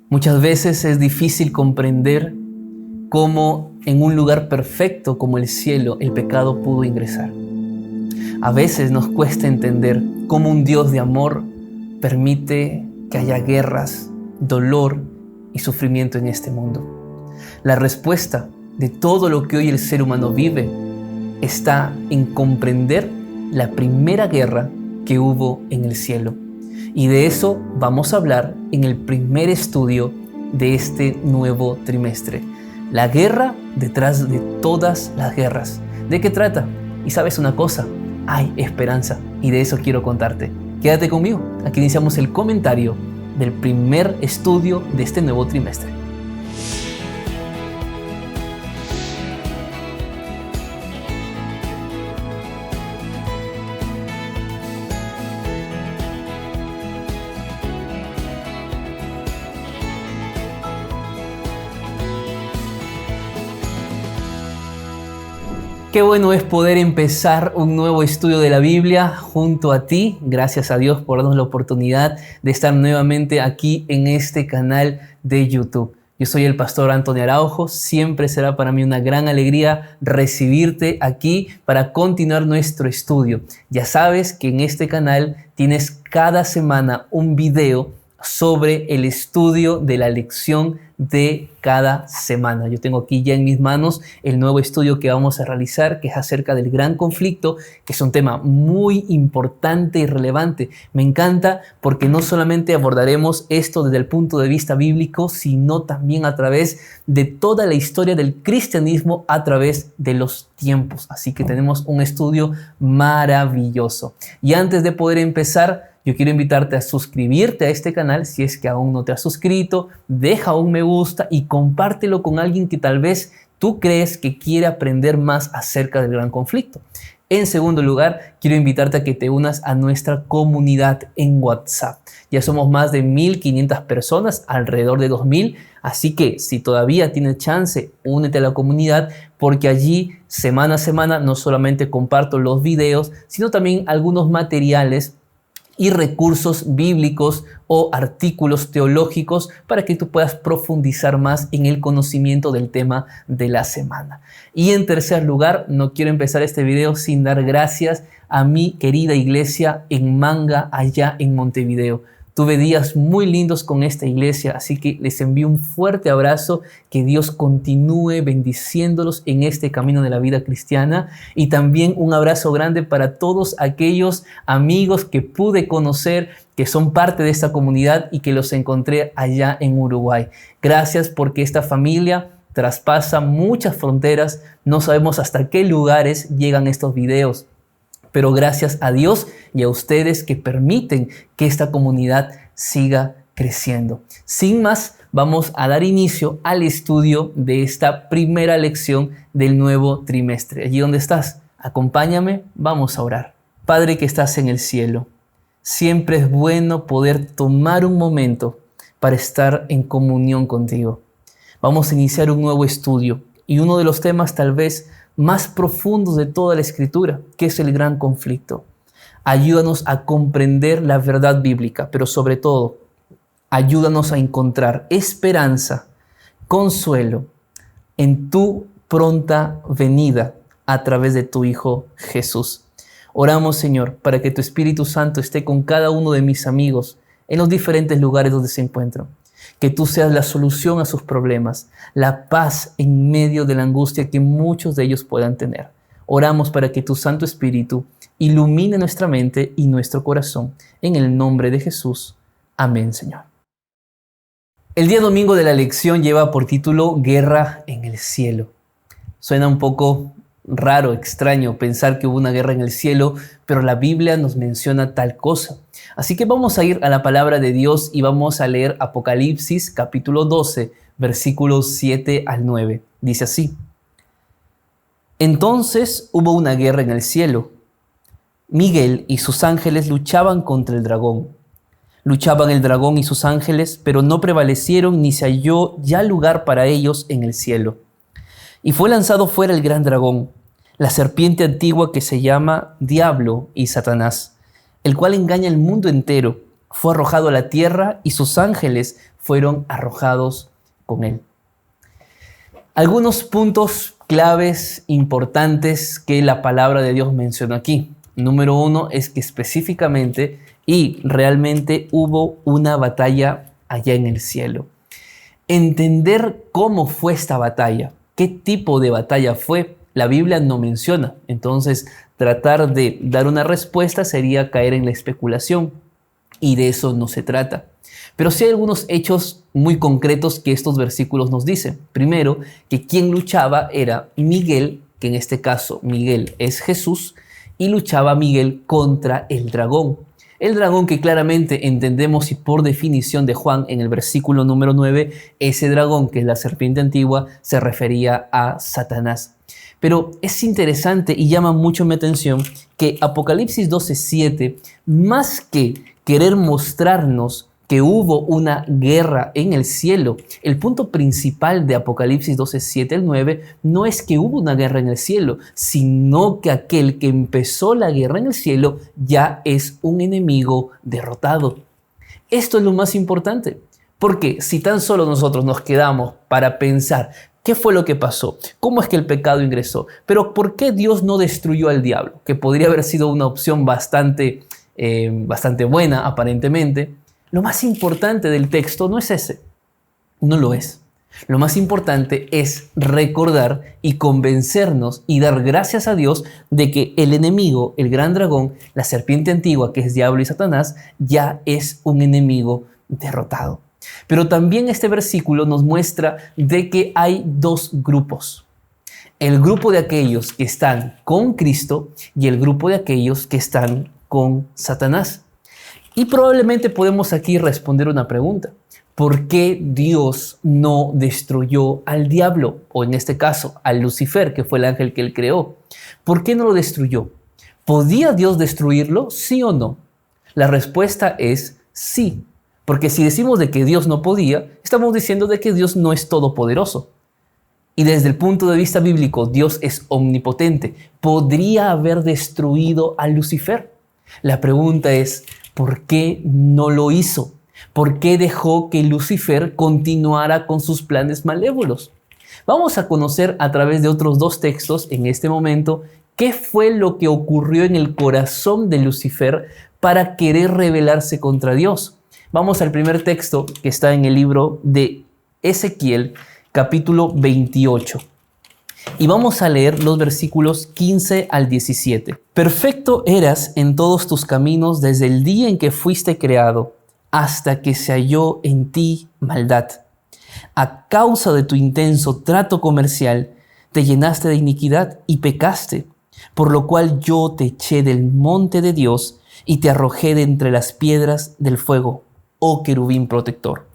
Muchas veces es difícil comprender cómo en un lugar perfecto como el cielo el pecado pudo ingresar. A veces nos cuesta entender cómo un Dios de amor permite que haya guerras, dolor y sufrimiento en este mundo. La respuesta de todo lo que hoy el ser humano vive está en comprender la primera guerra que hubo en el cielo. Y de eso vamos a hablar en el primer estudio de este nuevo trimestre. La guerra detrás de todas las guerras. ¿De qué trata? Y sabes una cosa, hay esperanza y de eso quiero contarte. Quédate conmigo, aquí iniciamos el comentario del primer estudio de este nuevo trimestre. Qué bueno es poder empezar un nuevo estudio de la Biblia junto a ti. Gracias a Dios por darnos la oportunidad de estar nuevamente aquí en este canal de YouTube. Yo soy el pastor Antonio Araujo. Siempre será para mí una gran alegría recibirte aquí para continuar nuestro estudio. Ya sabes que en este canal tienes cada semana un video sobre el estudio de la lección de cada semana. Yo tengo aquí ya en mis manos el nuevo estudio que vamos a realizar, que es acerca del gran conflicto, que es un tema muy importante y relevante. Me encanta porque no solamente abordaremos esto desde el punto de vista bíblico, sino también a través de toda la historia del cristianismo a través de los tiempos. Así que tenemos un estudio maravilloso. Y antes de poder empezar, yo quiero invitarte a suscribirte a este canal si es que aún no te has suscrito, deja un me gusta y compártelo con alguien que tal vez tú crees que quiere aprender más acerca del gran conflicto. En segundo lugar, quiero invitarte a que te unas a nuestra comunidad en WhatsApp. Ya somos más de 1,500 personas, alrededor de 2,000, así que si todavía tienes chance, únete a la comunidad porque allí semana a semana no solamente comparto los videos, sino también algunos materiales y recursos bíblicos o artículos teológicos para que tú puedas profundizar más en el conocimiento del tema de la semana. Y en tercer lugar, no quiero empezar este video sin dar gracias a mi querida iglesia en Manga, allá en Montevideo. Tuve días muy lindos con esta iglesia, así que les envío un fuerte abrazo, que Dios continúe bendiciéndolos en este camino de la vida cristiana, y también un abrazo grande para todos aquellos amigos que pude conocer, que son parte de esta comunidad y que los encontré allá en Uruguay. Gracias porque esta familia traspasa muchas fronteras, no sabemos hasta qué lugares llegan estos videos. Pero gracias a Dios y a ustedes que permiten que esta comunidad siga creciendo. Sin más, vamos a dar inicio al estudio de esta primera lección del nuevo trimestre. Allí donde estás, acompáñame, vamos a orar. Padre que estás en el cielo, siempre es bueno poder tomar un momento para estar en comunión contigo. Vamos a iniciar un nuevo estudio y uno de los temas tal vez más profundos de toda la Escritura, que es el gran conflicto. Ayúdanos a comprender la verdad bíblica, pero sobre todo, ayúdanos a encontrar esperanza, consuelo en tu pronta venida a través de tu Hijo Jesús. Oramos, Señor, para que tu Espíritu Santo esté con cada uno de mis amigos en los diferentes lugares donde se encuentran. Que tú seas la solución a sus problemas, la paz en medio de la angustia que muchos de ellos puedan tener. Oramos para que tu Santo Espíritu ilumine nuestra mente y nuestro corazón. En el nombre de Jesús. Amén, Señor. El día domingo de la lección lleva por título Guerra en el cielo. Suena un poco raro, extraño pensar que hubo una guerra en el cielo, pero la Biblia nos menciona tal cosa. Así que vamos a ir a la palabra de Dios y vamos a leer Apocalipsis capítulo 12, versículos 7 al 9. Dice así: Entonces hubo una guerra en el cielo. Miguel y sus ángeles luchaban contra el dragón. Luchaban el dragón y sus ángeles, pero no prevalecieron ni se halló ya lugar para ellos en el cielo. Y fue lanzado fuera el gran dragón, la serpiente antigua que se llama Diablo y Satanás, el cual engaña al mundo entero. fue arrojado a la tierra y sus ángeles fueron arrojados con él. Algunos puntos claves importantes que la palabra de Dios menciona aquí. Número 1 es que específicamente y realmente hubo una batalla allá en el cielo. Entender cómo fue esta batalla, qué tipo de batalla fue, la Biblia no menciona. Entonces, tratar de dar una respuesta sería caer en la especulación y de eso no se trata. Pero sí hay algunos hechos muy concretos que estos versículos nos dicen. Primero, que quien luchaba era Miguel, que en este caso Miguel es Jesús, y luchaba Miguel contra el dragón. El dragón que claramente entendemos y por definición de Juan en el versículo número 9, ese dragón que es la serpiente antigua se refería a Satanás. Pero es interesante y llama mucho mi atención que Apocalipsis 12:7, más que querer mostrarnos que hubo una guerra en el cielo, el punto principal de Apocalipsis 12:7 al 9 no es que hubo una guerra en el cielo, sino que aquel que empezó la guerra en el cielo ya es un enemigo derrotado. Esto es lo más importante, porque si tan solo nosotros nos quedamos para pensar ¿qué fue lo que pasó? ¿Cómo es que el pecado ingresó? Pero ¿por qué Dios no destruyó al diablo? Que podría haber sido una opción bastante buena aparentemente. Lo más importante del texto no es ese, no lo es. Lo más importante es recordar y convencernos y dar gracias a Dios de que el enemigo, el gran dragón, la serpiente antigua que es diablo y Satanás, ya es un enemigo derrotado. Pero también este versículo nos muestra de que hay dos grupos. El grupo de aquellos que están con Cristo y el grupo de aquellos que están con Satanás. Y probablemente podemos aquí responder una pregunta. ¿Por qué Dios no destruyó al diablo? O en este caso, a Lucifer, que fue el ángel que él creó. ¿Por qué no lo destruyó? ¿Podía Dios destruirlo? ¿Sí o no? La respuesta es sí. Porque si decimos de que Dios no podía, estamos diciendo de que Dios no es todopoderoso. Y desde el punto de vista bíblico, Dios es omnipotente. ¿Podría haber destruido a Lucifer? La pregunta es, ¿por qué no lo hizo? ¿Por qué dejó que Lucifer continuara con sus planes malévolos? Vamos a conocer a través de otros dos textos en este momento qué fue lo que ocurrió en el corazón de Lucifer para querer rebelarse contra Dios. Vamos al primer texto que está en el libro de Ezequiel, capítulo 28. Y vamos a leer los versículos 15 al 17. Perfecto eras en todos tus caminos desde el día en que fuiste creado, hasta que se halló en ti maldad. A causa de tu intenso trato comercial, te llenaste de iniquidad y pecaste, por lo cual yo te eché del monte de Dios y te arrojé de entre las piedras del fuego, oh querubín protector.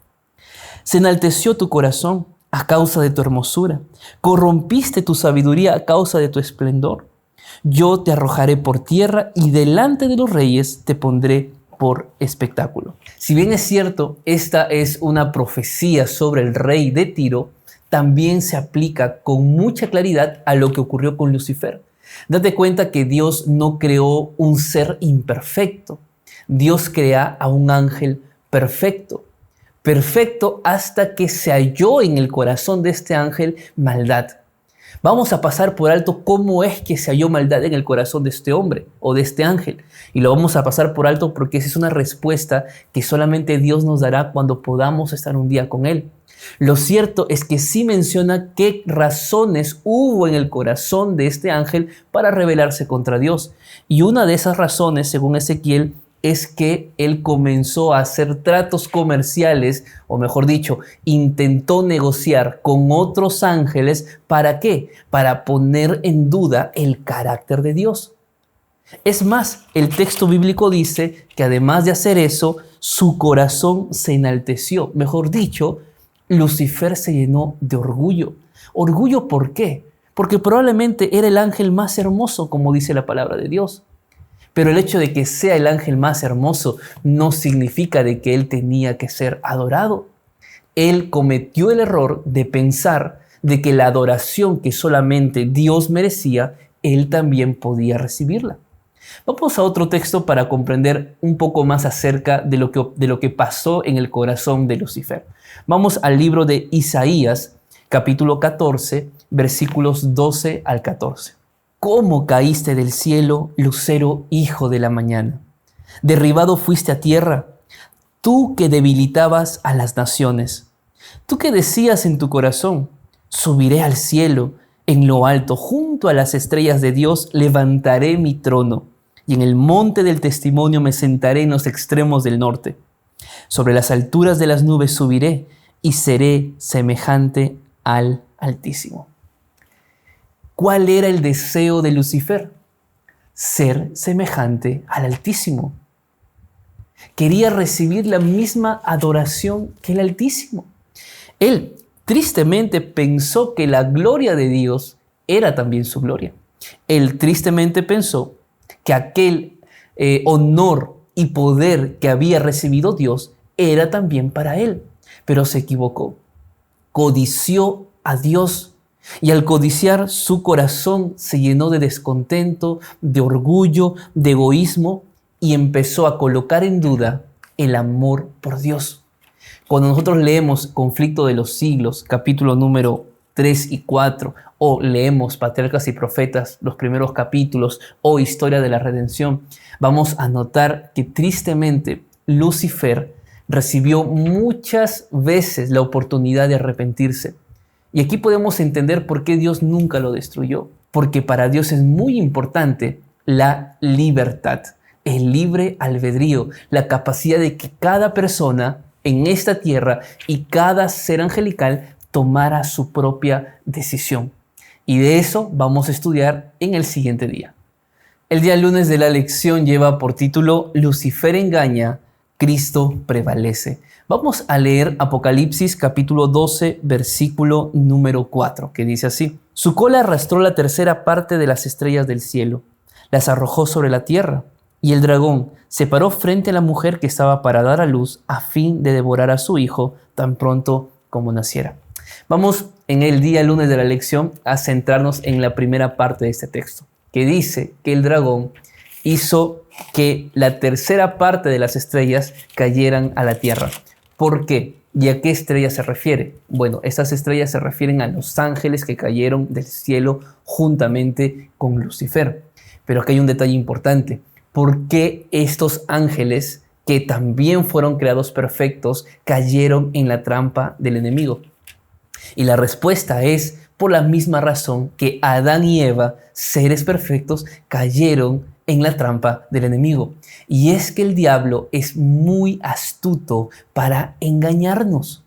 Se enalteció tu corazón a causa de tu hermosura, corrompiste tu sabiduría a causa de tu esplendor. Yo te arrojaré por tierra y delante de los reyes te pondré por espectáculo. Si bien es cierto, esta es una profecía sobre el rey de Tiro, también se aplica con mucha claridad a lo que ocurrió con Lucifer. Date cuenta que Dios no creó un ser imperfecto. Dios crea a un ángel perfecto. Perfecto hasta que se halló en el corazón de este ángel maldad. Vamos a pasar por alto cómo es que se halló maldad en el corazón de este hombre o de este ángel. Y lo vamos a pasar por alto porque esa es una respuesta que solamente Dios nos dará cuando podamos estar un día con Él. Lo cierto es que sí menciona qué razones hubo en el corazón de este ángel para rebelarse contra Dios. Y una de esas razones, según Ezequiel, es que él comenzó a hacer tratos comerciales, o mejor dicho, intentó negociar con otros ángeles. ¿Para qué? Para poner en duda el carácter de Dios. Es más, el texto bíblico dice que además de hacer eso, su corazón se enalteció. Mejor dicho, Lucifer se llenó de orgullo. ¿Orgullo por qué? Porque probablemente era el ángel más hermoso, como dice la palabra de Dios. Pero el hecho de que sea el ángel más hermoso no significa de que él tenía que ser adorado. Él cometió el error de pensar de que la adoración que solamente Dios merecía, él también podía recibirla. Vamos a otro texto para comprender un poco más acerca de lo que pasó en el corazón de Lucifer. Vamos al libro de Isaías, capítulo 14, versículos 12 al 14. ¿Cómo caíste del cielo, lucero, hijo de la mañana? Derribado fuiste a tierra, tú que debilitabas a las naciones. Tú que decías en tu corazón, subiré al cielo, en lo alto, junto a las estrellas de Dios, levantaré mi trono, y en el monte del testimonio me sentaré en los extremos del norte. Sobre las alturas de las nubes subiré, y seré semejante al Altísimo. ¿Cuál era el deseo de Lucifer? Ser semejante al Altísimo. Quería recibir la misma adoración que el Altísimo. Él tristemente pensó que la gloria de Dios era también su gloria. Él tristemente pensó que aquel honor y poder que había recibido Dios era también para él, pero se equivocó. Codició a Dios y al codiciar su corazón se llenó de descontento, de orgullo, de egoísmo y empezó a colocar en duda el amor por Dios. Cuando nosotros leemos Conflicto de los Siglos, capítulo número 3 y 4, o leemos Patriarcas y Profetas, los primeros capítulos, o Historia de la Redención, vamos a notar que tristemente Lucifer recibió muchas veces la oportunidad de arrepentirse. Y aquí podemos entender por qué Dios nunca lo destruyó. Porque para Dios es muy importante la libertad, el libre albedrío, la capacidad de que cada persona en esta tierra y cada ser angelical tomara su propia decisión. Y de eso vamos a estudiar en el siguiente día. El día lunes de la lección lleva por título Lucifer engaña, Cristo prevalece. Vamos a leer Apocalipsis capítulo 12, versículo número 4, que dice así: Su cola arrastró la tercera parte de las estrellas del cielo, las arrojó sobre la tierra, y el dragón se paró frente a la mujer que estaba para dar a luz a fin de devorar a su hijo tan pronto como naciera. Vamos en el día lunes de la lección a centrarnos en la primera parte de este texto, que dice que el dragón hizo que la tercera parte de las estrellas cayeran a la tierra. ¿Por qué? ¿Y a qué estrella se refiere? Bueno, estas estrellas se refieren a los ángeles que cayeron del cielo juntamente con Lucifer. Pero aquí hay un detalle importante. ¿Por qué estos ángeles, que también fueron creados perfectos, cayeron en la trampa del enemigo? Y la respuesta es por la misma razón que Adán y Eva, seres perfectos, cayeron en la trampa del enemigo. Y es que el diablo es muy astuto para engañarnos.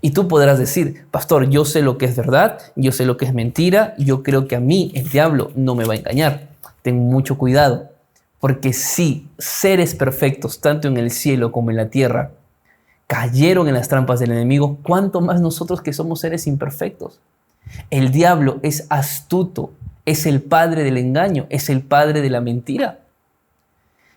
Y tú podrás decir, pastor, yo sé lo que es verdad, yo sé lo que es mentira, yo creo que a mí el diablo no me va a engañar. Ten mucho cuidado, porque si seres perfectos, tanto en el cielo como en la tierra, cayeron en las trampas del enemigo, ¿cuánto más nosotros que somos seres imperfectos? El diablo es astuto, es el padre del engaño, es el padre de la mentira.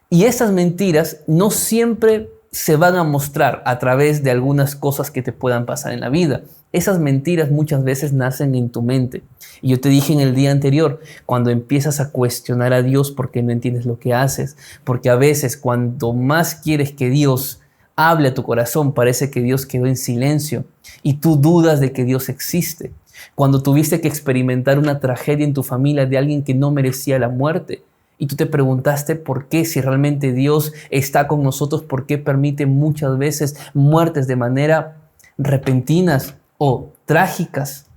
Y esas mentiras no siempre se van a mostrar a través de algunas cosas que te puedan pasar en la vida. Esas mentiras muchas veces nacen en tu mente. Y yo te dije en el día anterior, cuando empiezas a cuestionar a Dios porque no entiendes lo que haces, porque a veces cuanto más quieres que Dios hable a tu corazón, parece que Dios quedó en silencio y tú dudas de que Dios existe. Cuando tuviste que experimentar una tragedia en tu familia de alguien que no merecía la muerte y tú te preguntaste por qué, si realmente Dios está con nosotros, por qué permite muchas veces muertes de manera repentinas o trágicas.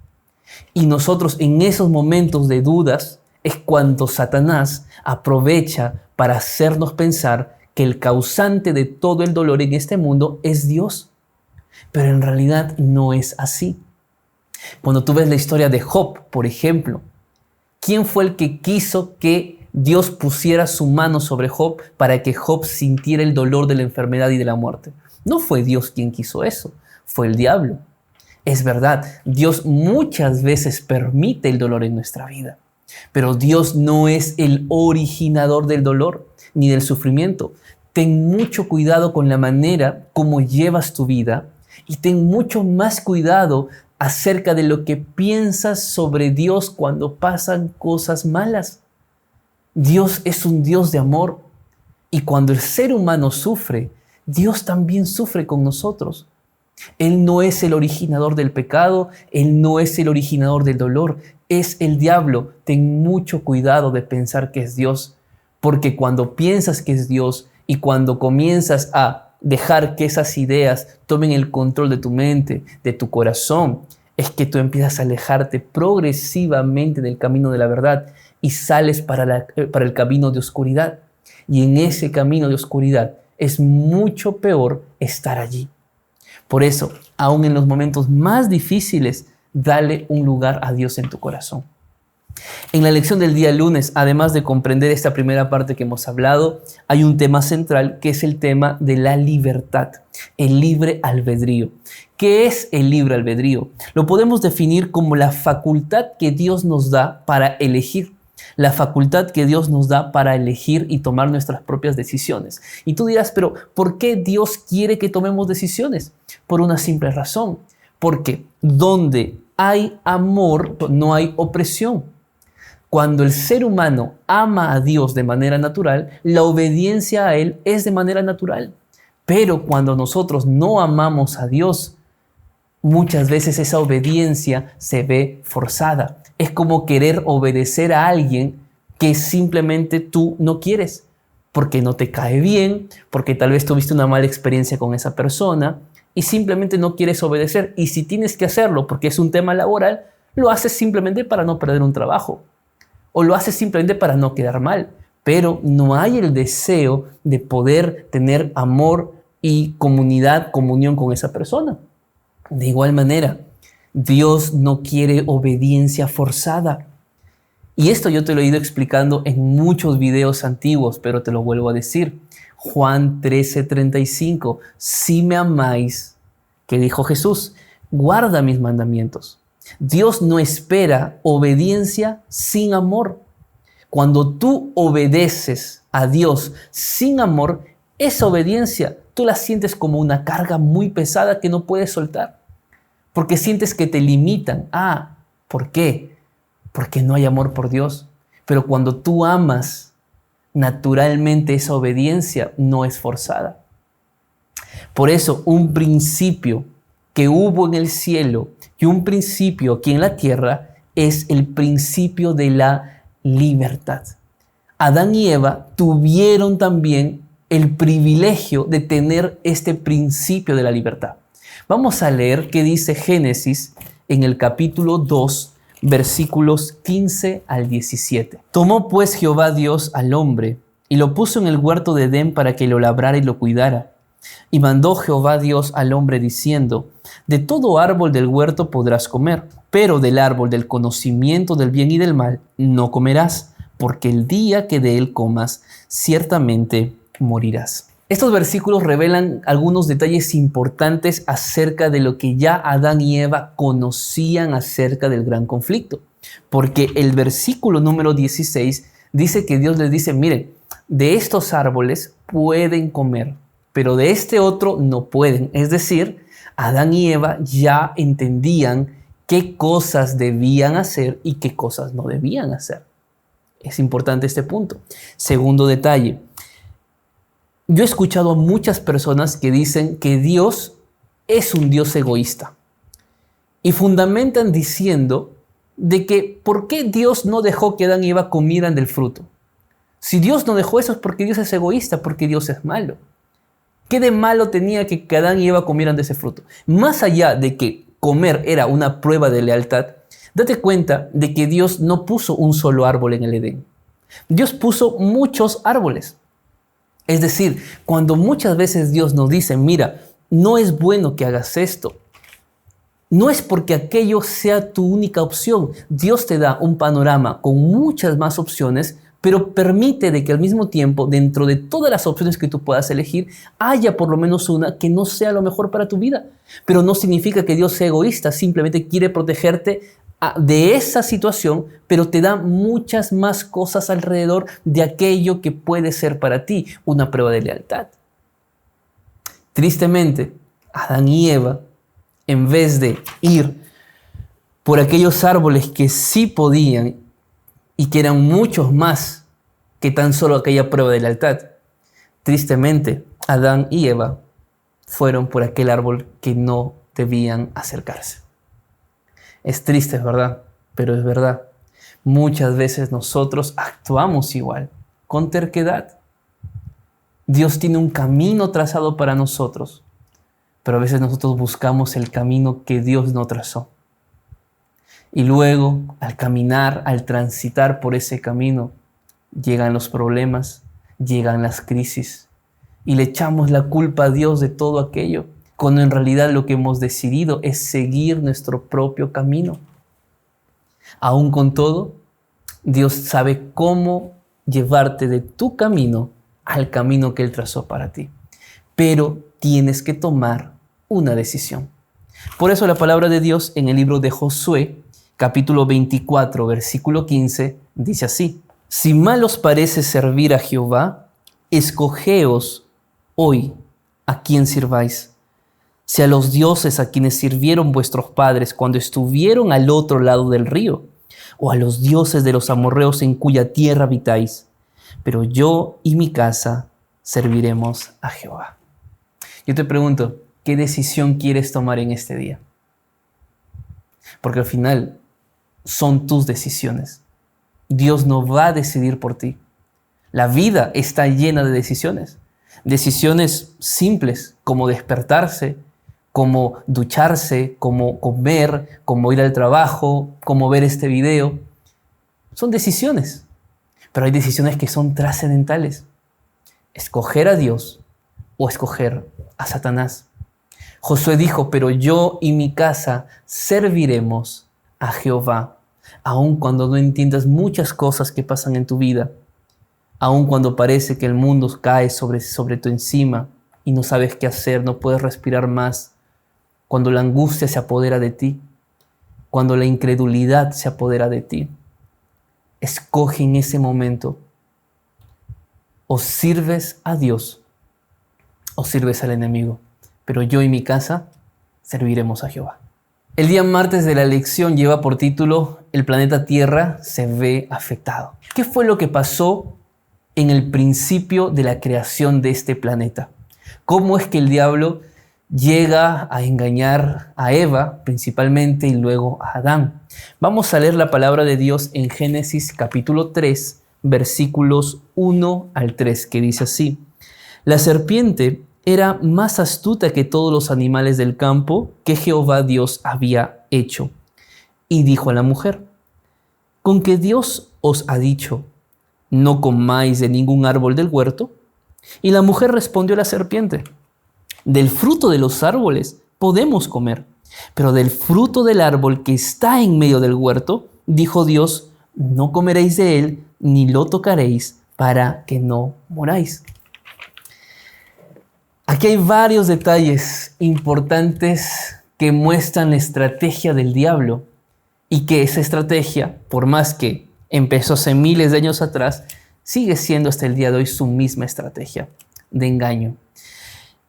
Y nosotros en esos momentos de dudas es cuando Satanás aprovecha para hacernos pensar que el causante de todo el dolor en este mundo es Dios. Pero en realidad no es así. Cuando tú ves la historia de Job, por ejemplo, ¿quién fue el que quiso que Dios pusiera su mano sobre Job para que Job sintiera el dolor de la enfermedad y de la muerte? No fue Dios quien quiso eso, fue el diablo. Es verdad, Dios muchas veces permite el dolor en nuestra vida, pero Dios no es el originador del dolor ni del sufrimiento. Ten mucho cuidado con la manera como llevas tu vida y ten mucho más cuidado acerca de lo que piensas sobre Dios cuando pasan cosas malas. Dios es un Dios de amor y cuando el ser humano sufre, Dios también sufre con nosotros. Él no es el originador del pecado, Él no es el originador del dolor, es el diablo. Ten mucho cuidado de pensar que es Dios, porque cuando piensas que es Dios y cuando comienzas a dejar que esas ideas tomen el control de tu mente, de tu corazón, es que tú empiezas a alejarte progresivamente del camino de la verdad y sales para el camino de oscuridad. Y en ese camino de oscuridad es mucho peor estar allí. Por eso, aún en los momentos más difíciles, dale un lugar a Dios en tu corazón. En la lección del día lunes, además de comprender esta primera parte que hemos hablado, hay un tema central que es el tema de la libertad, el libre albedrío. ¿Qué es el libre albedrío? Lo podemos definir como la facultad que Dios nos da para elegir. La facultad que Dios nos da para elegir y tomar nuestras propias decisiones. Y tú dirás, pero ¿por qué Dios quiere que tomemos decisiones? Por una simple razón. Porque donde hay amor, no hay opresión. Cuando el ser humano ama a Dios de manera natural, la obediencia a Él es de manera natural. Pero cuando nosotros no amamos a Dios, muchas veces esa obediencia se ve forzada. Es como querer obedecer a alguien que simplemente tú no quieres, porque no te cae bien, porque tal vez tuviste una mala experiencia con esa persona y simplemente no quieres obedecer. Y si tienes que hacerlo porque es un tema laboral, lo haces simplemente para no perder un trabajo o lo haces simplemente para no quedar mal. Pero no hay el deseo de poder tener amor y comunión con esa persona. De igual manera, Dios no quiere obediencia forzada. Y esto yo te lo he ido explicando en muchos videos antiguos, pero te lo vuelvo a decir. Juan 13:35, si me amáis, ¿qué dijo Jesús? Guarda mis mandamientos. Dios no espera obediencia sin amor. Cuando tú obedeces a Dios sin amor, esa obediencia tú la sientes como una carga muy pesada que no puedes soltar. Porque sientes que te limitan. ¿Por qué? Porque no hay amor por Dios. Pero cuando tú amas, naturalmente esa obediencia no es forzada. Por eso, un principio que hubo en el cielo y un principio aquí en la tierra es el principio de la libertad. Adán y Eva tuvieron también el privilegio de tener este principio de la libertad. Vamos a leer qué dice Génesis en el capítulo 2, versículos 15 al 17. Tomó pues Jehová Dios al hombre y lo puso en el huerto de Edén para que lo labrara y lo cuidara. Y mandó Jehová Dios al hombre diciendo, de todo árbol del huerto podrás comer, pero del árbol del conocimiento del bien y del mal no comerás, porque el día que de él comas, ciertamente morirás. Estos versículos revelan algunos detalles importantes acerca de lo que ya Adán y Eva conocían acerca del gran conflicto. Porque el versículo número 16 dice que Dios les dice, miren, de estos árboles pueden comer, pero de este otro no pueden. Es decir, Adán y Eva ya entendían qué cosas debían hacer y qué cosas no debían hacer. Es importante este punto. Segundo detalle. Yo he escuchado a muchas personas que dicen que Dios es un Dios egoísta y fundamentan diciendo de que ¿por qué Dios no dejó que Adán y Eva comieran del fruto? Si Dios no dejó eso es porque Dios es egoísta, porque Dios es malo. ¿Qué de malo tenía que Adán y Eva comieran de ese fruto? Más allá de que comer era una prueba de lealtad, date cuenta de que Dios no puso un solo árbol en el Edén. Dios puso muchos árboles. Es decir, cuando muchas veces Dios nos dice, mira, no es bueno que hagas esto, no es porque aquello sea tu única opción. Dios te da un panorama con muchas más opciones, pero permite de que al mismo tiempo, dentro de todas las opciones que tú puedas elegir, haya por lo menos una que no sea lo mejor para tu vida. Pero no significa que Dios sea egoísta, simplemente quiere protegerte de esa situación, pero te da muchas más cosas alrededor de aquello que puede ser para ti una prueba de lealtad. Tristemente, Adán y Eva, en vez de ir por aquellos árboles que sí podían y que eran muchos más que tan solo aquella prueba de lealtad. Tristemente, Adán y Eva fueron por aquel árbol que no debían acercarse. Es triste, es verdad, pero es verdad. Muchas veces nosotros actuamos igual, con terquedad. Dios tiene un camino trazado para nosotros, pero a veces nosotros buscamos el camino que Dios no trazó. Y luego, al caminar, al transitar por ese camino, llegan los problemas, llegan las crisis, y le echamos la culpa a Dios de todo aquello, cuando en realidad lo que hemos decidido es seguir nuestro propio camino. Aún con todo, Dios sabe cómo llevarte de tu camino al camino que Él trazó para ti. Pero tienes que tomar una decisión. Por eso la palabra de Dios en el libro de Josué, capítulo 24, versículo 15, dice así: si mal os parece servir a Jehová, escogeos hoy a quién sirváis. Si a los dioses a quienes sirvieron vuestros padres cuando estuvieron al otro lado del río, o a los dioses de los amorreos en cuya tierra habitáis. Pero yo y mi casa serviremos a Jehová. Yo te pregunto, ¿qué decisión quieres tomar en este día? Porque al final son tus decisiones. Dios no va a decidir por ti. La vida está llena de decisiones. Decisiones simples, como despertarse, como ducharse, como comer, como ir al trabajo, como ver este video. Son decisiones. Pero hay decisiones que son trascendentales. Escoger a Dios o escoger a Satanás. Josué dijo, pero yo y mi casa serviremos a Jehová. Aun cuando no entiendas muchas cosas que pasan en tu vida, aun cuando parece que el mundo cae sobre tu encima y no sabes qué hacer, no puedes respirar más, cuando la angustia se apodera de ti, cuando la incredulidad se apodera de ti, escoge en ese momento, o sirves a Dios o sirves al enemigo. Pero yo y mi casa serviremos a Jehová. El día martes de la lección lleva por título El planeta Tierra se ve afectado. ¿Qué fue lo que pasó en el principio de la creación de este planeta? ¿Cómo es que el diablo llega a engañar a Eva principalmente y luego a Adán? Vamos a leer la palabra de Dios en Génesis capítulo 3, versículos 1 al 3, que dice así: la serpiente era más astuta que todos los animales del campo que Jehová Dios había hecho. Y dijo a la mujer: ¿con qué Dios os ha dicho, no comáis de ningún árbol del huerto? Y la mujer respondió a la serpiente: del fruto de los árboles podemos comer, pero del fruto del árbol que está en medio del huerto, dijo Dios, no comeréis de él, ni lo tocaréis, para que no moráis. Aquí hay varios detalles importantes que muestran la estrategia del diablo y que esa estrategia, por más que empezó hace miles de años atrás, sigue siendo hasta el día de hoy su misma estrategia de engaño.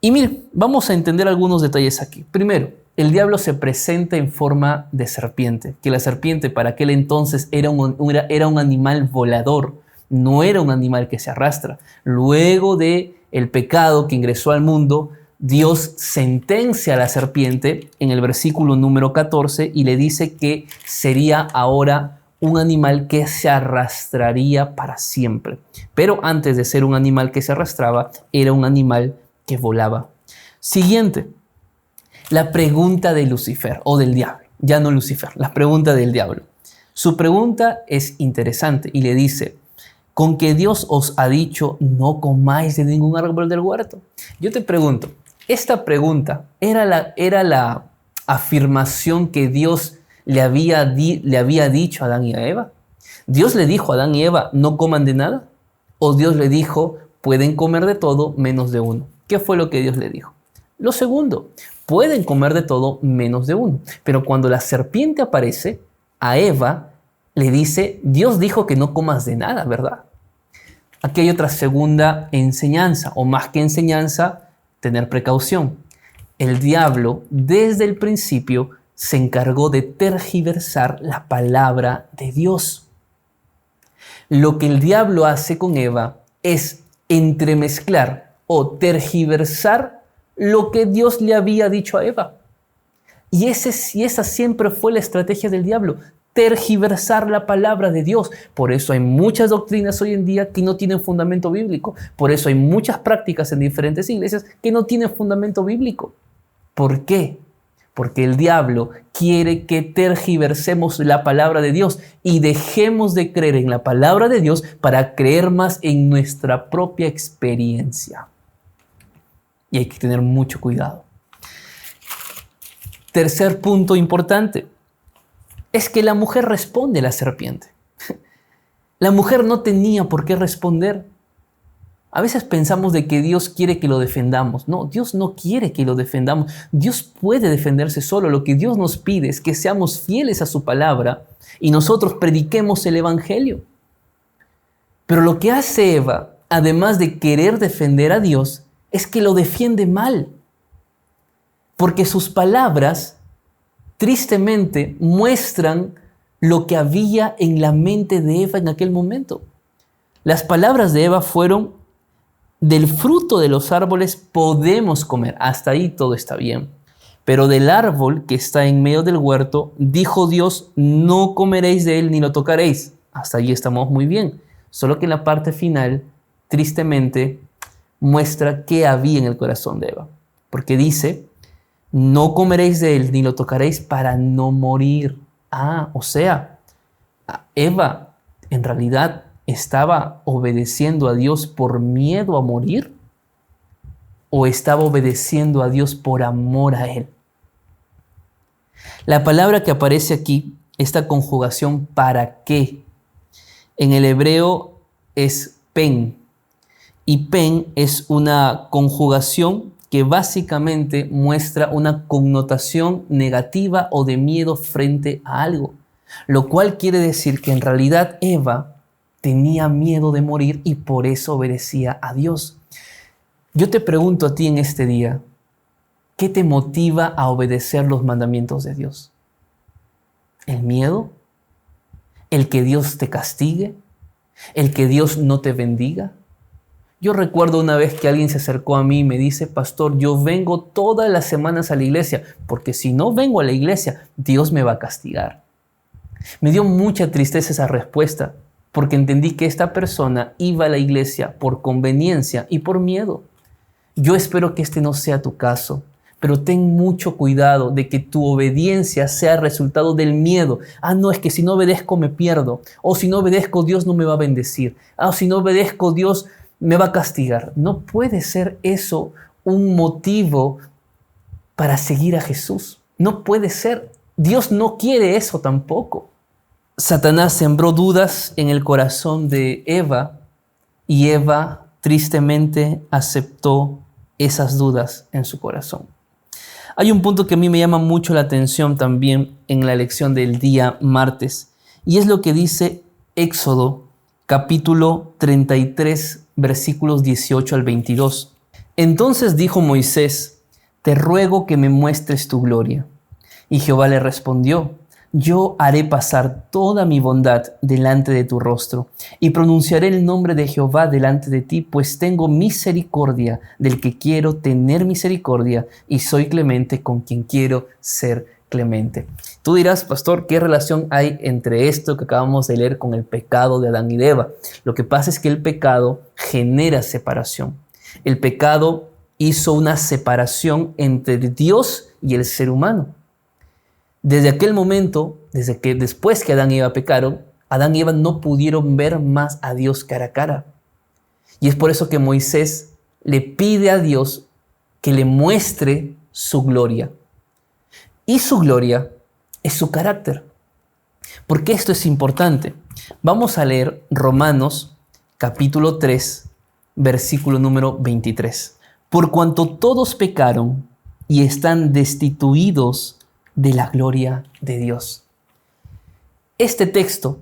Y miren, vamos a entender algunos detalles aquí. Primero, el diablo se presenta en forma de serpiente, que la serpiente para aquel entonces era un animal volador, no era un animal que se arrastra. Luego de el pecado que ingresó al mundo, Dios sentencia a la serpiente en el versículo número 14 y le dice que sería ahora un animal que se arrastraría para siempre. Pero antes de ser un animal que se arrastraba, era un animal que volaba. Siguiente, la pregunta de Lucifer o del diablo. Ya no Lucifer, la pregunta del diablo. Su pregunta es interesante y le dice: ¿con que Dios os ha dicho no comáis de ningún árbol del huerto? Yo te pregunto, ¿esta pregunta era la afirmación que Dios le había dicho a Adán y a Eva? ¿Dios le dijo a Adán y Eva no coman de nada? ¿O Dios le dijo pueden comer de todo menos de uno? ¿Qué fue lo que Dios le dijo? Lo segundo, pueden comer de todo menos de uno. Pero cuando la serpiente aparece, a Eva le dice, Dios dijo que no comas de nada, ¿verdad? Aquí hay otra segunda enseñanza, o más que enseñanza, tener precaución. El diablo, desde el principio, se encargó de tergiversar la palabra de Dios. lo que el diablo hace con Eva es entremezclar o tergiversar lo que Dios le había dicho a Eva. Y esa siempre fue la estrategia del diablo, tergiversar la palabra de Dios. Por eso hay muchas doctrinas hoy en día que no tienen fundamento bíblico. Por eso hay muchas prácticas en diferentes iglesias que no tienen fundamento bíblico. ¿Por qué? Porque el diablo quiere que tergiversemos la palabra de Dios y dejemos de creer en la palabra de Dios para creer más en nuestra propia experiencia. Y hay que tener mucho cuidado. Tercer punto importante es que la mujer responde a la serpiente. La mujer no tenía por qué responder. A veces pensamos de que Dios quiere que lo defendamos. No, Dios no quiere que lo defendamos. Dios puede defenderse solo. Lo que Dios nos pide es que seamos fieles a su palabra y nosotros prediquemos el evangelio. Pero lo que hace Eva, además de querer defender a Dios, es que lo defiende mal. Porque sus palabras, tristemente, muestran lo que había en la mente de Eva en aquel momento. Las palabras de Eva fueron: del fruto de los árboles podemos comer. Hasta ahí todo está bien. Pero del árbol que está en medio del huerto, dijo Dios, no comeréis de él ni lo tocaréis. Hasta ahí estamos muy bien. Solo que en la parte final, tristemente, muestra qué había en el corazón de Eva. Porque dice, no comeréis de él ni lo tocaréis para no morir. O sea, Eva en realidad ¿estaba obedeciendo a Dios por miedo a morir? ¿O estaba obedeciendo a Dios por amor a Él? La palabra que aparece aquí, esta conjugación ¿para qué?, en el hebreo es pen. Y pen es una conjugación que básicamente muestra una connotación negativa o de miedo frente a algo. Lo cual quiere decir que en realidad Eva tenía miedo de morir y por eso obedecía a Dios. Yo te pregunto a ti en este día, ¿qué te motiva a obedecer los mandamientos de Dios? ¿El miedo? ¿El que Dios te castigue? ¿El que Dios no te bendiga? Yo recuerdo una vez que alguien se acercó a mí y me dice, pastor, yo vengo todas las semanas a la iglesia, porque si no vengo a la iglesia, Dios me va a castigar. Me dio mucha tristeza esa respuesta, porque entendí que esta persona iba a la iglesia por conveniencia y por miedo. Yo espero que este no sea tu caso, pero ten mucho cuidado de que tu obediencia sea resultado del miedo. No, es que si no obedezco me pierdo. O si no obedezco Dios no me va a bendecir. O si no obedezco Dios me va a castigar. No puede ser eso un motivo para seguir a Jesús. No puede ser. Dios no quiere eso tampoco. Satanás sembró dudas en el corazón de Eva y Eva tristemente aceptó esas dudas en su corazón. Hay un punto que a mí me llama mucho la atención también en la lección del día martes y es lo que dice Éxodo capítulo 33 versículos 18 al 22. Entonces dijo Moisés, te ruego que me muestres tu gloria. Y Jehová le respondió, yo haré pasar toda mi bondad delante de tu rostro y pronunciaré el nombre de Jehová delante de ti, pues tengo misericordia del que quiero tener misericordia y soy clemente con quien quiero ser clemente. Tú dirás, pastor, ¿qué relación hay entre esto que acabamos de leer con el pecado de Adán y de Eva? Lo que pasa es que el pecado genera separación. El pecado hizo una separación entre Dios y el ser humano. Desde aquel momento, después que Adán y Eva pecaron, Adán y Eva no pudieron ver más a Dios cara a cara. Y es por eso que Moisés le pide a Dios que le muestre su gloria. Y su gloria es su carácter. ¿Por qué esto es importante? Vamos a leer Romanos capítulo 3, versículo número 23. Por cuanto todos pecaron y están destituidos de la gloria de Dios. Este texto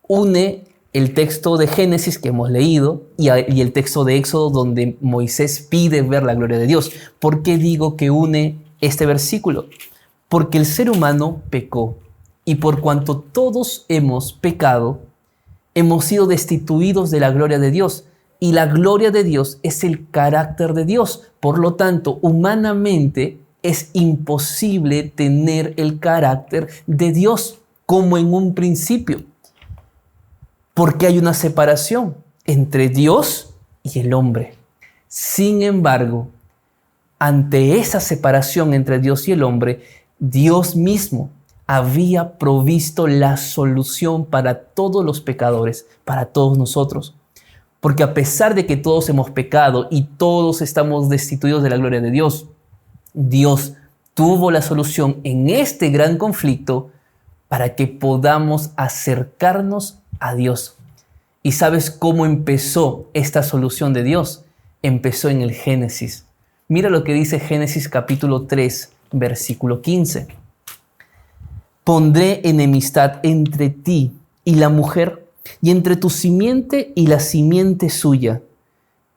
une el texto de Génesis que hemos leído y el texto de Éxodo donde Moisés pide ver la gloria de Dios. ¿Por qué digo que une este versículo? Porque el ser humano pecó y por cuanto todos hemos pecado, Hemos sido destituidos de la gloria de Dios. Y la gloria de Dios es el carácter de Dios. Por lo tanto, humanamente es imposible tener el carácter de Dios como en un principio. Porque hay una separación entre Dios y el hombre. Sin embargo, ante esa separación entre Dios y el hombre, Dios mismo había provisto la solución para todos los pecadores, para todos nosotros. Porque a pesar de que todos hemos pecado y todos estamos destituidos de la gloria de Dios, Dios tuvo la solución en este gran conflicto para que podamos acercarnos a Dios. ¿Y sabes cómo empezó esta solución de Dios? Empezó en el Génesis. Mira lo que dice Génesis capítulo 3, versículo 15. Pondré enemistad entre ti y la mujer, y entre tu simiente y la simiente suya.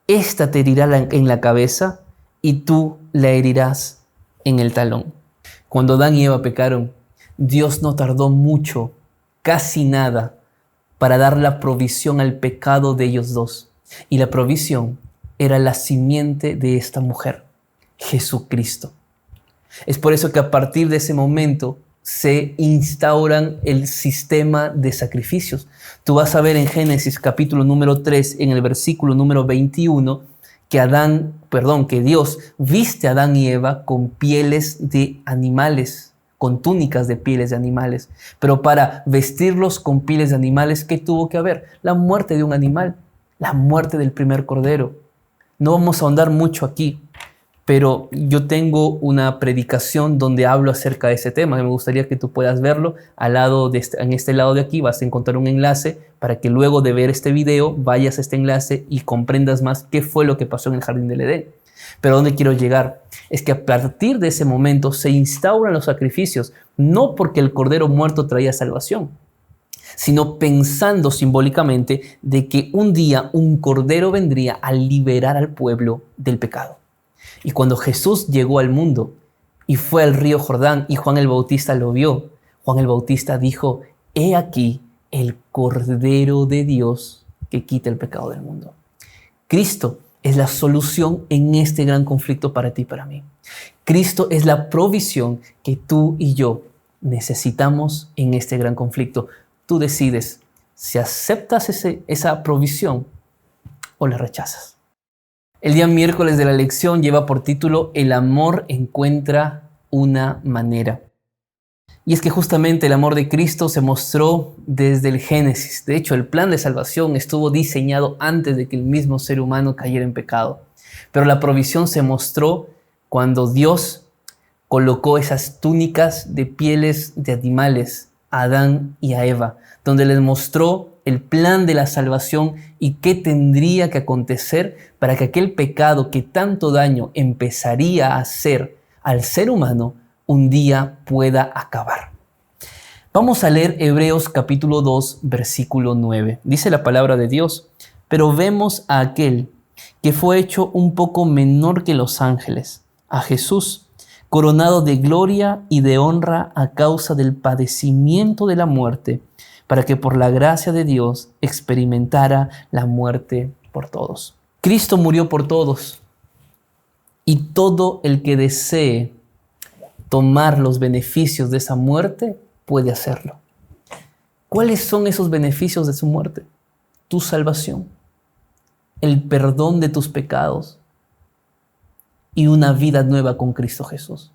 Esta te herirá en la cabeza y tú la herirás en el talón. Cuando Adán y Eva pecaron, Dios no tardó mucho, casi nada, para dar la provisión al pecado de ellos dos. Y la provisión era la simiente de esta mujer, Jesucristo. Es por eso que a partir de ese momento se instauran el sistema de sacrificios. Tú vas a ver en Génesis capítulo número 3, en el versículo número 21, que Dios viste a Adán y Eva con pieles de animales, con túnicas de pieles de animales. Pero para vestirlos con pieles de animales, ¿qué tuvo que haber? La muerte de un animal, la muerte del primer cordero. No vamos a ahondar mucho aquí, pero yo tengo una predicación donde hablo acerca de ese tema y me gustaría que tú puedas verlo. En este lado de aquí vas a encontrar un enlace para que luego de ver este video vayas a este enlace y comprendas más qué fue lo que pasó en el jardín del Edén. Pero ¿dónde quiero llegar? Es que a partir de ese momento se instauran los sacrificios, no porque el cordero muerto traía salvación, sino pensando simbólicamente de que un día un cordero vendría a liberar al pueblo del pecado. Y cuando Jesús llegó al mundo y fue al río Jordán y Juan el Bautista lo vio, Juan el Bautista dijo: he aquí el Cordero de Dios que quita el pecado del mundo. Cristo es la solución en este gran conflicto para ti y para mí. Cristo es la provisión que tú y yo necesitamos en este gran conflicto. Tú decides si aceptas esa provisión o la rechazas. El día miércoles de la lección lleva por título El amor encuentra una manera. Y es que justamente el amor de Cristo se mostró desde el Génesis. De hecho, el plan de salvación estuvo diseñado antes de que el mismo ser humano cayera en pecado. Pero la provisión se mostró cuando Dios colocó esas túnicas de pieles de animales a Adán y a Eva, donde les mostró el plan de la salvación y qué tendría que acontecer para que aquel pecado que tanto daño empezaría a hacer al ser humano un día pueda acabar. Vamos a leer Hebreos capítulo 2, versículo 9. Dice la palabra de Dios: pero vemos a aquel que fue hecho un poco menor que los ángeles, a Jesús, coronado de gloria y de honra a causa del padecimiento de la muerte, para que por la gracia de Dios experimentara la muerte por todos. Cristo murió por todos, y todo el que desee tomar los beneficios de esa muerte puede hacerlo. ¿Cuáles son esos beneficios de su muerte? Tu salvación, el perdón de tus pecados y una vida nueva con Cristo Jesús.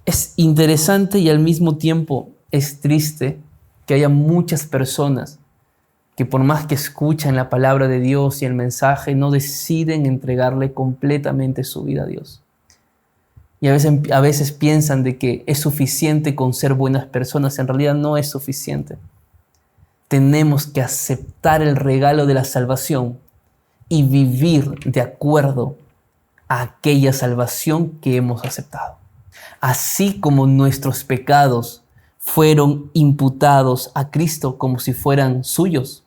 Es interesante y al mismo tiempo es triste que haya muchas personas que por más que escuchan la palabra de Dios y el mensaje, no deciden entregarle completamente su vida a Dios. Y a veces piensan de que es suficiente con ser buenas personas. En realidad no es suficiente. Tenemos que aceptar el regalo de la salvación y vivir de acuerdo a aquella salvación que hemos aceptado. Así como nuestros pecados fueron imputados a Cristo como si fueran suyos,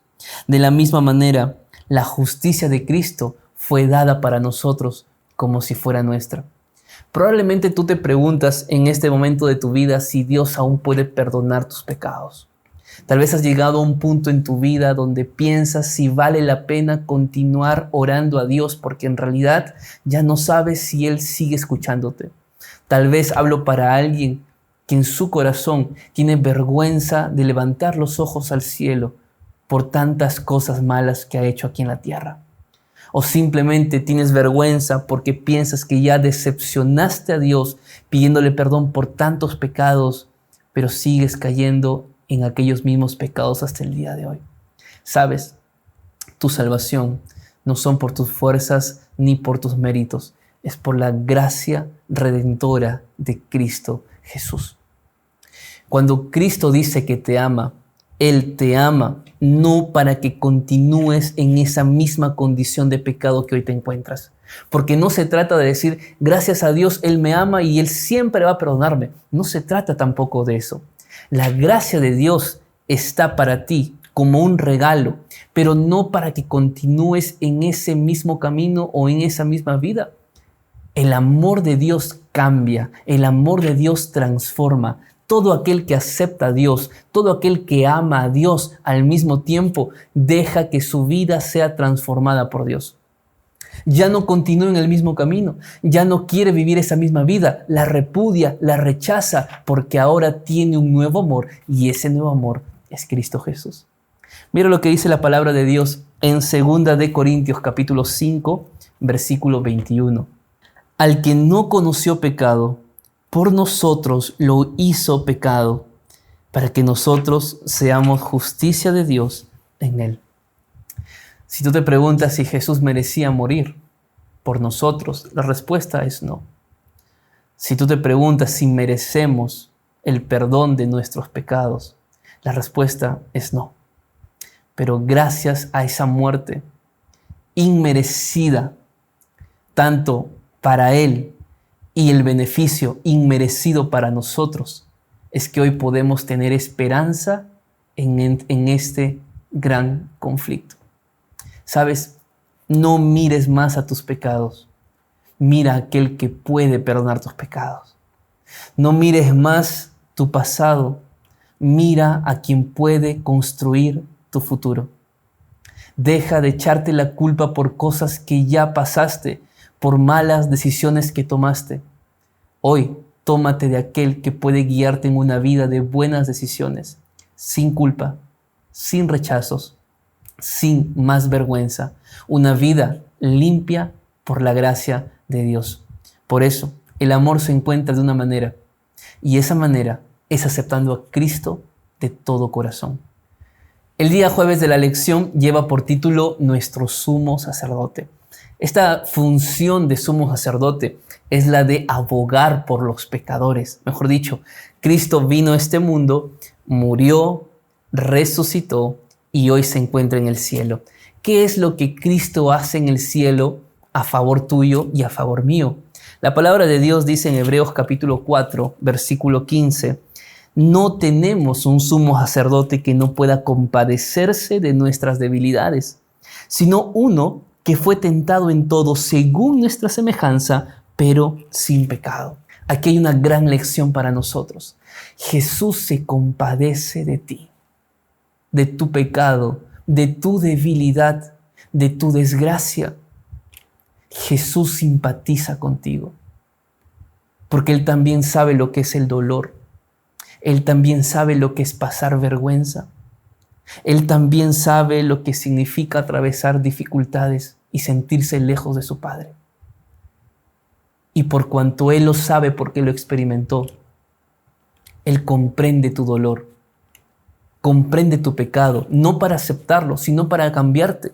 de la misma manera la justicia de Cristo fue dada para nosotros como si fuera nuestra. Probablemente tú te preguntas en este momento de tu vida si Dios aún puede perdonar tus pecados. Tal vez has llegado a un punto en tu vida donde piensas si vale la pena continuar orando a Dios porque en realidad ya no sabes si Él sigue escuchándote. Tal vez hablo para alguien que en su corazón tiene vergüenza de levantar los ojos al cielo por tantas cosas malas que ha hecho aquí en la tierra. O simplemente tienes vergüenza porque piensas que ya decepcionaste a Dios pidiéndole perdón por tantos pecados, pero sigues cayendo en aquellos mismos pecados hasta el día de hoy. Sabes, tu salvación no son por tus fuerzas ni por tus méritos, es por la gracia redentora de Cristo Jesús. Cuando Cristo dice que te ama, Él te ama no para que continúes en esa misma condición de pecado que hoy te encuentras. Porque no se trata de decir, gracias a Dios, Él me ama y Él siempre va a perdonarme. No se trata tampoco de eso. La gracia de Dios está para ti como un regalo, pero no para que continúes en ese mismo camino o en esa misma vida. El amor de Dios cambia, el amor de Dios transforma. Todo aquel que acepta a Dios, todo aquel que ama a Dios al mismo tiempo, deja que su vida sea transformada por Dios. Ya no continúa en el mismo camino, ya no quiere vivir esa misma vida, la repudia, la rechaza, porque ahora tiene un nuevo amor y ese nuevo amor es Cristo Jesús. Mira lo que dice la palabra de Dios en 2 de Corintios capítulo 5, versículo 21. Al que no conoció pecado, por nosotros lo hizo pecado, para que nosotros seamos justicia de Dios en él. Si tú te preguntas si Jesús merecía morir por nosotros, la respuesta es no. Si tú te preguntas si merecemos el perdón de nuestros pecados, la respuesta es no. Pero gracias a esa muerte inmerecida, tanto para Él y el beneficio inmerecido para nosotros, es que hoy podemos tener esperanza en este gran conflicto. ¿Sabes? No mires más a tus pecados. Mira a aquel que puede perdonar tus pecados. No mires más tu pasado. Mira a quien puede construir tu futuro. Deja de echarte la culpa por cosas que ya pasaste, por malas decisiones que tomaste. Hoy, tómate de aquel que puede guiarte en una vida de buenas decisiones, sin culpa, sin rechazos, sin más vergüenza, una vida limpia por la gracia de Dios. Por eso, el amor se encuentra de una manera, y esa manera es aceptando a Cristo de todo corazón. El día jueves de la lección lleva por título Nuestro Sumo Sacerdote. Esta función de sumo sacerdote es la de abogar por los pecadores. Mejor dicho, Cristo vino a este mundo, murió, resucitó y hoy se encuentra en el cielo. ¿Qué es lo que Cristo hace en el cielo a favor tuyo y a favor mío? La palabra de Dios dice en Hebreos capítulo 4, versículo 15, no tenemos un sumo sacerdote que no pueda compadecerse de nuestras debilidades, sino uno que fue tentado en todo según nuestra semejanza, pero sin pecado. Aquí hay una gran lección para nosotros. Jesús se compadece de ti, de tu pecado, de tu debilidad, de tu desgracia. Jesús simpatiza contigo, porque Él también sabe lo que es el dolor. Él también sabe lo que es pasar vergüenza. Él también sabe lo que significa atravesar dificultades y sentirse lejos de su Padre. Y por cuanto Él lo sabe porque lo experimentó, Él comprende tu dolor, comprende tu pecado, no para aceptarlo, sino para cambiarte,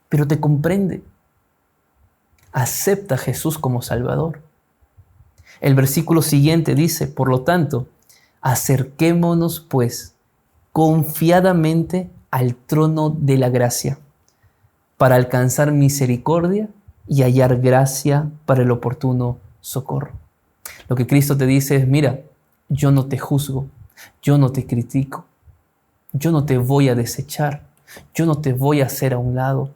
pero te comprende. Acepta a Jesús como Salvador. El versículo siguiente dice, por lo tanto, acerquémonos pues confiadamente al trono de la gracia para alcanzar misericordia y hallar gracia para el oportuno socorro. Lo que Cristo te dice es, mira, yo no te juzgo, yo no te critico, yo no te voy a desechar, yo no te voy a hacer a un lado.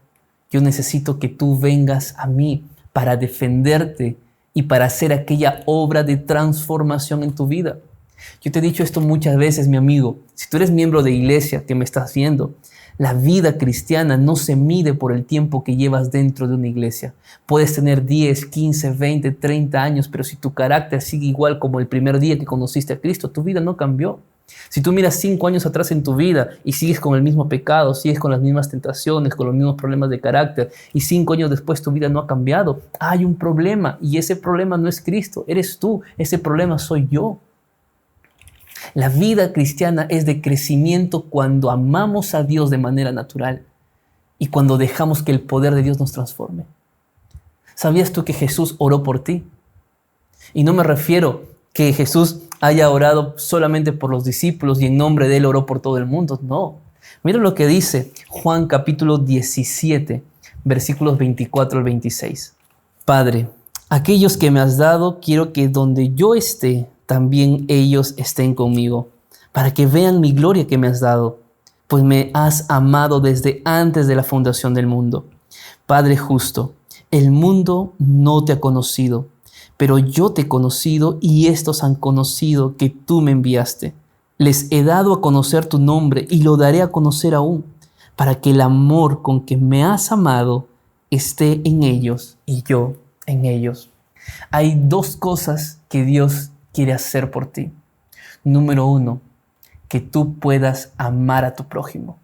Yo necesito que tú vengas a mí para defenderte y para hacer aquella obra de transformación en tu vida. Yo te he dicho esto muchas veces, mi amigo. Si tú eres miembro de iglesia que me estás viendo, la vida cristiana no se mide por el tiempo que llevas dentro de una iglesia. Puedes tener 10, 15, 20, 30 años, pero si tu carácter sigue igual como el primer día que conociste a Cristo, tu vida no cambió. Si tú miras 5 años atrás en tu vida y sigues con el mismo pecado, sigues con las mismas tentaciones, con los mismos problemas de carácter, y 5 años después tu vida no ha cambiado, hay un problema, y ese problema no es Cristo, eres tú, ese problema soy yo. La vida cristiana es de crecimiento cuando amamos a Dios de manera natural y cuando dejamos que el poder de Dios nos transforme. ¿Sabías tú que Jesús oró por ti? Y no me refiero que Jesús haya orado solamente por los discípulos y en nombre de Él oró por todo el mundo. No. Mira lo que dice Juan capítulo 17, versículos 24 al 26. Padre, aquellos que me has dado, quiero que donde yo esté, también ellos estén conmigo, para que vean mi gloria que me has dado, pues me has amado desde antes de la fundación del mundo. Padre justo, el mundo no te ha conocido, pero yo te he conocido y estos han conocido que tú me enviaste. Les he dado a conocer tu nombre y lo daré a conocer aún, para que el amor con que me has amado esté en ellos y yo en ellos. Hay 2 cosas que Dios quiere hacer por ti. Número 1, que tú puedas amar a tu prójimo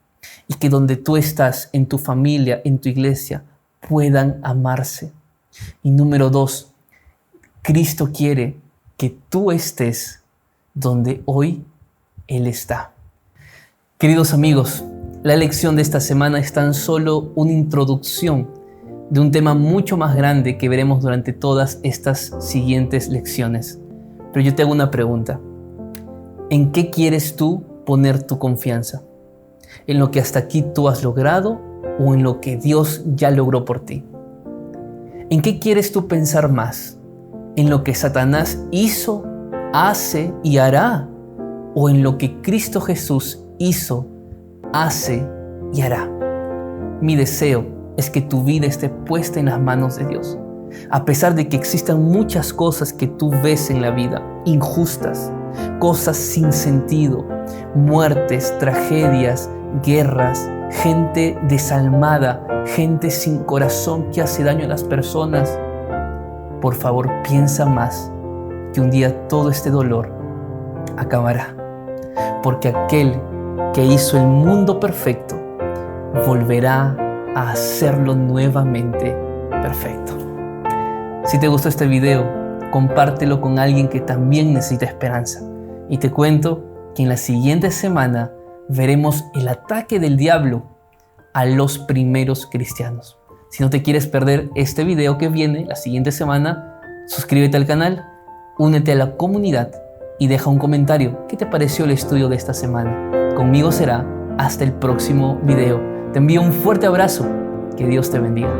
y que donde tú estás, en tu familia, en tu iglesia, puedan amarse. Y número 2, Cristo quiere que tú estés donde hoy Él está. Queridos amigos, la lección de esta semana es tan solo una introducción de un tema mucho más grande que veremos durante todas estas siguientes lecciones. Pero yo te hago una pregunta. ¿En qué quieres tú poner tu confianza? ¿En lo que hasta aquí tú has logrado o en lo que Dios ya logró por ti? ¿En qué quieres tú pensar más? ¿En lo que Satanás hizo, hace y hará? ¿O en lo que Cristo Jesús hizo, hace y hará? Mi deseo es que tu vida esté puesta en las manos de Dios. A pesar de que existan muchas cosas que tú ves en la vida, injustas, cosas sin sentido, muertes, tragedias, guerras, gente desalmada, gente sin corazón que hace daño a las personas, por favor piensa más que un día todo este dolor acabará, porque aquel que hizo el mundo perfecto volverá a hacerlo nuevamente perfecto. Si te gustó este video, compártelo con alguien que también necesita esperanza. Y te cuento que en la siguiente semana veremos el ataque del diablo a los primeros cristianos. Si no te quieres perder este video que viene la siguiente semana, suscríbete al canal, únete a la comunidad y deja un comentario. ¿Qué te pareció el estudio de esta semana? Conmigo será hasta el próximo video. Te envío un fuerte abrazo. Que Dios te bendiga.